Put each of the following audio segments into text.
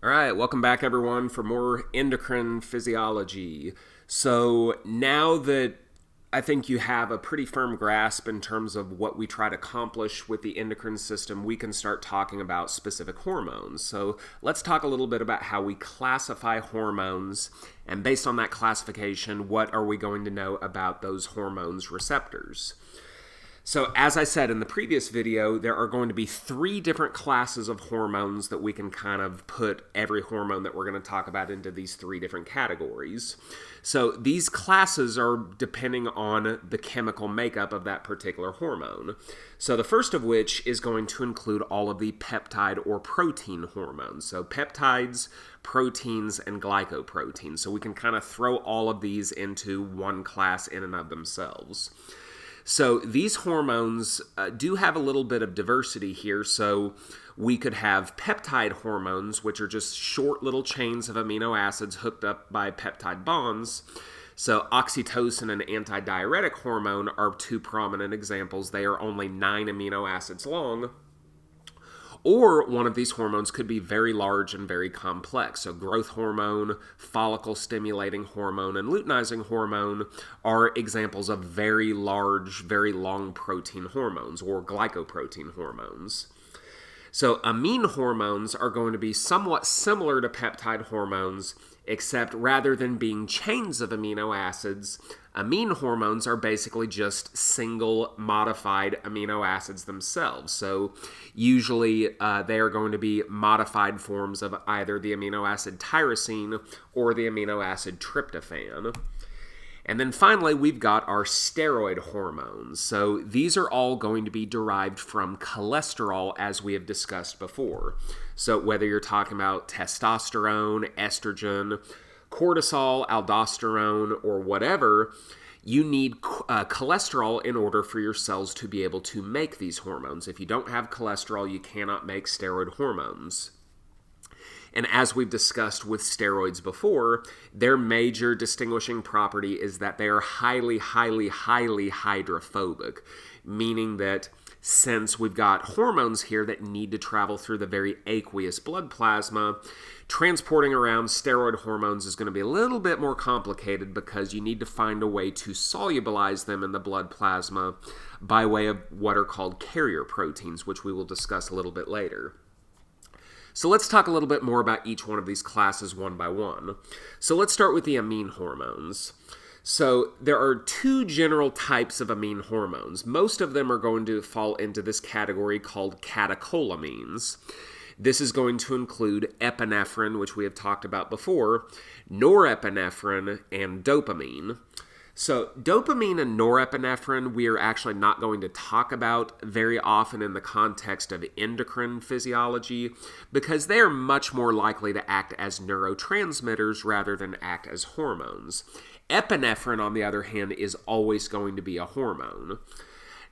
All right, welcome back everyone for more endocrine physiology. So now that I think you have a pretty firm grasp in terms of what we try to accomplish with the endocrine system, we can start talking about specific hormones. So let's talk a little bit about how we classify hormones, and based on that classification, what are we going to know about those hormones' receptors? So as I said in the previous video, there are going to be three different classes of hormones that we can kind of put every hormone that we're going to talk about into these three different categories. So these classes are depending on the chemical makeup of that particular hormone. So the first of which is going to include all of the peptide or protein hormones. So peptides, proteins, and glycoproteins. So we can kind of throw all of these into one class in and of themselves. So these hormones do have a little bit of diversity here. So we could have peptide hormones, which are just short little chains of amino acids hooked up by peptide bonds. So oxytocin and antidiuretic hormone are two prominent examples. They are only 9 amino acids long. Or one of these hormones could be very large and very complex. So growth hormone, follicle-stimulating hormone, and luteinizing hormone are examples of very large, very long protein hormones or glycoprotein hormones. So amine hormones are going to be somewhat similar to peptide hormones, except rather than being chains of amino acids, amine hormones are basically just single modified amino acids themselves. So usually they are going to be modified forms of either the amino acid tyrosine or the amino acid tryptophan. And then finally, we've got our steroid hormones. So these are all going to be derived from cholesterol, as we have discussed before. So whether you're talking about testosterone, estrogen, cortisol, aldosterone, or whatever, you need cholesterol in order for your cells to be able to make these hormones. If you don't have cholesterol, you cannot make steroid hormones. And as we've discussed with steroids before, their major distinguishing property is that they are highly, highly, highly hydrophobic, meaning that since we've got hormones here that need to travel through the very aqueous blood plasma, transporting around steroid hormones is going to be a little bit more complicated because you need to find a way to solubilize them in the blood plasma by way of what are called carrier proteins, which we will discuss a little bit later. So let's talk a little bit more about each one of these classes one by one. So let's start with the amine hormones. So there are two general types of amine hormones. Most of them are going to fall into this category called catecholamines. This is going to include epinephrine, which we have talked about before, norepinephrine, and dopamine. So dopamine and norepinephrine we are actually not going to talk about very often in the context of endocrine physiology because they are much more likely to act as neurotransmitters rather than act as hormones. Epinephrine, on the other hand, is always going to be a hormone.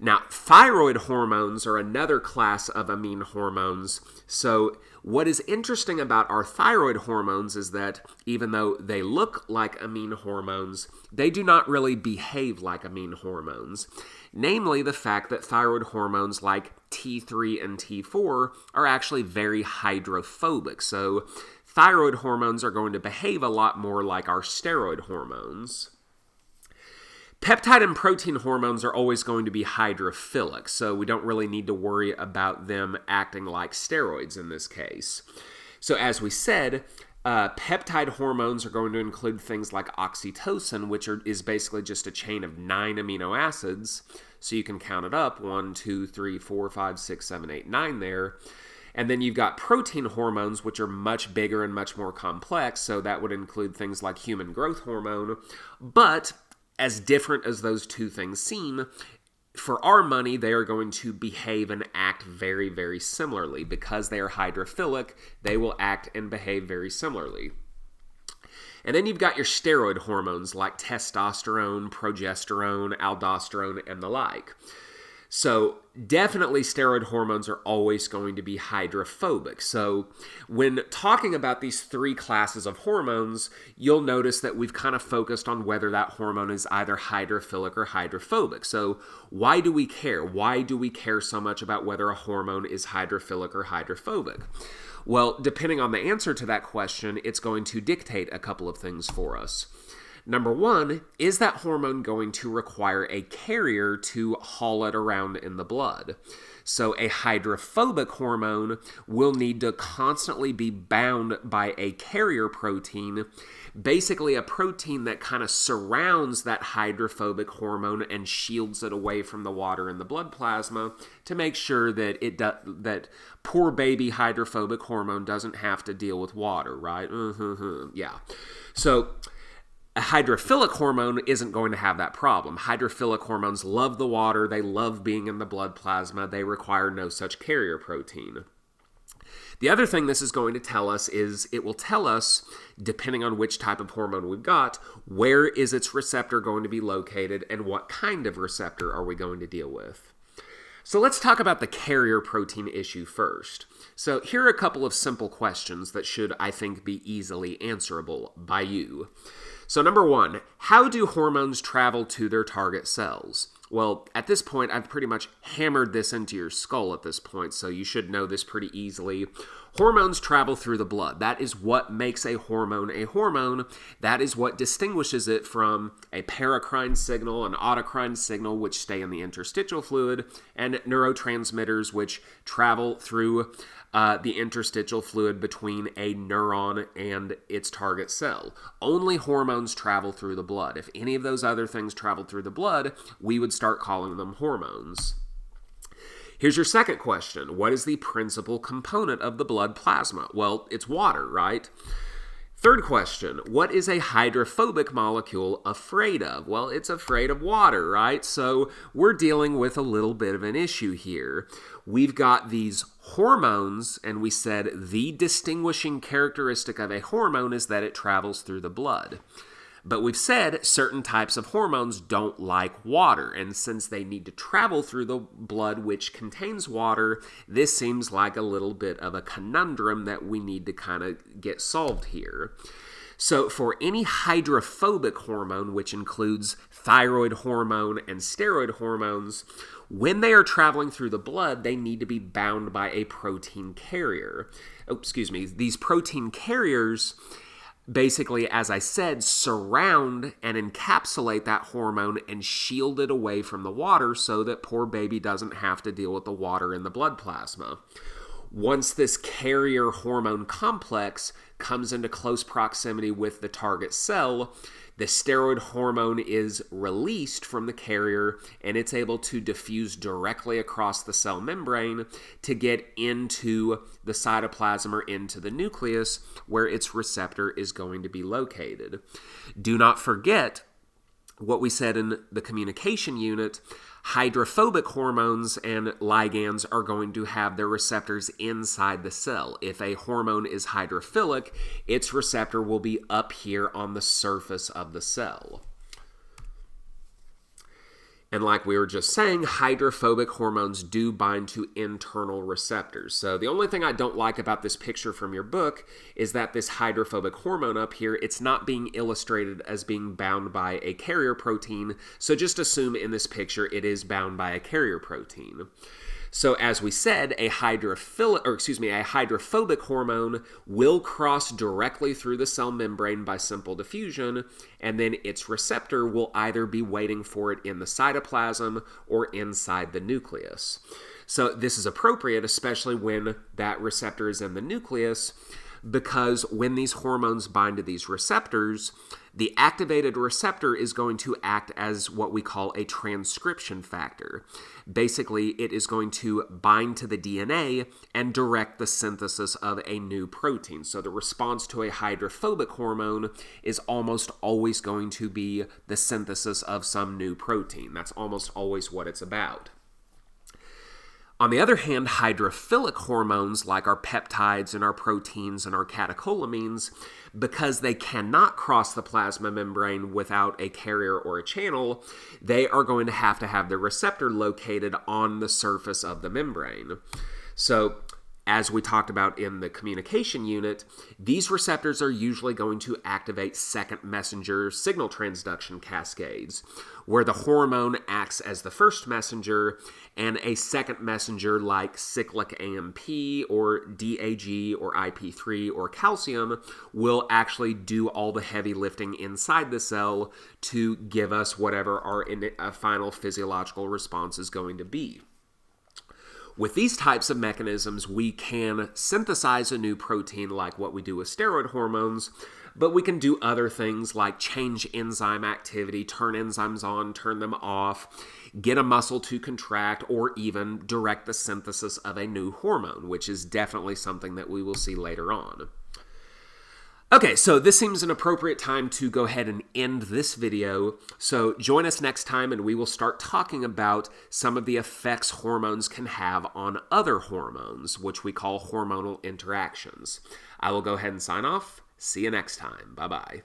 Now, thyroid hormones are another class of amine hormones. So what is interesting about our thyroid hormones is that even though they look like amine hormones, they do not really behave like amine hormones. Namely, the fact that thyroid hormones like T3 and T4 are actually very hydrophobic. So thyroid hormones are going to behave a lot more like our steroid hormones. Peptide and protein hormones are always going to be hydrophilic, so we don't really need to worry about them acting like steroids in this case. So as we said, peptide hormones are going to include things like oxytocin, which is basically just a chain of 9 amino acids. So you can count it up, 1, 2, 3, 4, 5, 6, 7, 8, 9 there. And then you've got protein hormones, which are much bigger and much more complex, so that would include things like human growth hormone. But as different as those two things seem, for our money, they are going to behave and act very, very similarly. Because they are hydrophilic, they will act and behave very similarly. And then you've got your steroid hormones like testosterone, progesterone, aldosterone, and the like. So definitely steroid hormones are always going to be hydrophobic. So when talking about these three classes of hormones, you'll notice that we've kind of focused on whether that hormone is either hydrophilic or hydrophobic. So why do we care? Why do we care so much about whether a hormone is hydrophilic or hydrophobic? Well, depending on the answer to that question, it's going to dictate a couple of things for us. Number one, is that hormone going to require a carrier to haul it around in the blood? So a hydrophobic hormone will need to constantly be bound by a carrier protein, basically a protein that kind of surrounds that hydrophobic hormone and shields it away from the water in the blood plasma to make sure that that poor baby hydrophobic hormone doesn't have to deal with water, right? Yeah. So a hydrophilic hormone isn't going to have that problem. Hydrophilic hormones love the water. They love being in the blood plasma. They require no such carrier protein. The other thing this is going to tell us is it will tell us, depending on which type of hormone we've got, where is its receptor going to be located and what kind of receptor are we going to deal with. So let's talk about the carrier protein issue first. So here are a couple of simple questions that should, I think, be easily answerable by you. So number one, how do hormones travel to their target cells? Well, at this point, I've pretty much hammered this into your skull at this point, so you should know this pretty easily. Hormones travel through the blood. That is what makes a hormone a hormone. That is what distinguishes it from a paracrine signal, an autocrine signal, which stay in the interstitial fluid, and neurotransmitters, which travel through the interstitial fluid between a neuron and its target cell. Only hormones travel through the blood. If any of those other things traveled through the blood, we would start calling them hormones. Here's your second question. What is the principal component of the blood plasma? Well, it's water, right? Third question, what is a hydrophobic molecule afraid of? Well, it's afraid of water, right? So we're dealing with a little bit of an issue here. We've got these hormones, and we said the distinguishing characteristic of a hormone is that it travels through the blood. But we've said certain types of hormones don't like water, and since they need to travel through the blood which contains water, this seems like a little bit of a conundrum that we need to kind of get solved here. So for any hydrophobic hormone, which includes thyroid hormone and steroid hormones, when they are traveling through the blood, they need to be bound by a protein carrier. These protein carriers basically, as I said, surround and encapsulate that hormone and shield it away from the water so that poor baby doesn't have to deal with the water in the blood plasma. Once this carrier hormone complex comes into close proximity with the target cell, the steroid hormone is released from the carrier and it's able to diffuse directly across the cell membrane to get into the cytoplasm or into the nucleus where its receptor is going to be located. Do not forget what we said in the communication unit. Hydrophobic hormones and ligands are going to have their receptors inside the cell. If a hormone is hydrophilic, its receptor will be up here on the surface of the cell. And like we were just saying, hydrophobic hormones do bind to internal receptors. So the only thing I don't like about this picture from your book is that this hydrophobic hormone up here, it's not being illustrated as being bound by a carrier protein. So just assume in this picture it is bound by a carrier protein. So as we said, a hydrophobic hormone will cross directly through the cell membrane by simple diffusion, and then its receptor will either be waiting for it in the cytoplasm or inside the nucleus. So this is appropriate, especially when that receptor is in the nucleus, because when these hormones bind to these receptors, the activated receptor is going to act as what we call a transcription factor. Basically, it is going to bind to the DNA and direct the synthesis of a new protein. So the response to a hydrophobic hormone is almost always going to be the synthesis of some new protein. That's almost always what it's about. On the other hand, hydrophilic hormones like our peptides and our proteins and our catecholamines, because they cannot cross the plasma membrane without a carrier or a channel, they are going to have their receptor located on the surface of the membrane. So as we talked about in the communication unit, these receptors are usually going to activate second messenger signal transduction cascades, where the hormone acts as the first messenger, and a second messenger like cyclic AMP or DAG or IP3 or calcium will actually do all the heavy lifting inside the cell to give us whatever our final physiological response is going to be. With these types of mechanisms, we can synthesize a new protein like what we do with steroid hormones, but we can do other things like change enzyme activity, turn enzymes on, turn them off, get a muscle to contract, or even direct the synthesis of a new hormone, which is definitely something that we will see later on. Okay, so this seems an appropriate time to go ahead and end this video. So join us next time and we will start talking about some of the effects hormones can have on other hormones, which we call hormonal interactions. I will go ahead and sign off. See you next time. Bye-bye.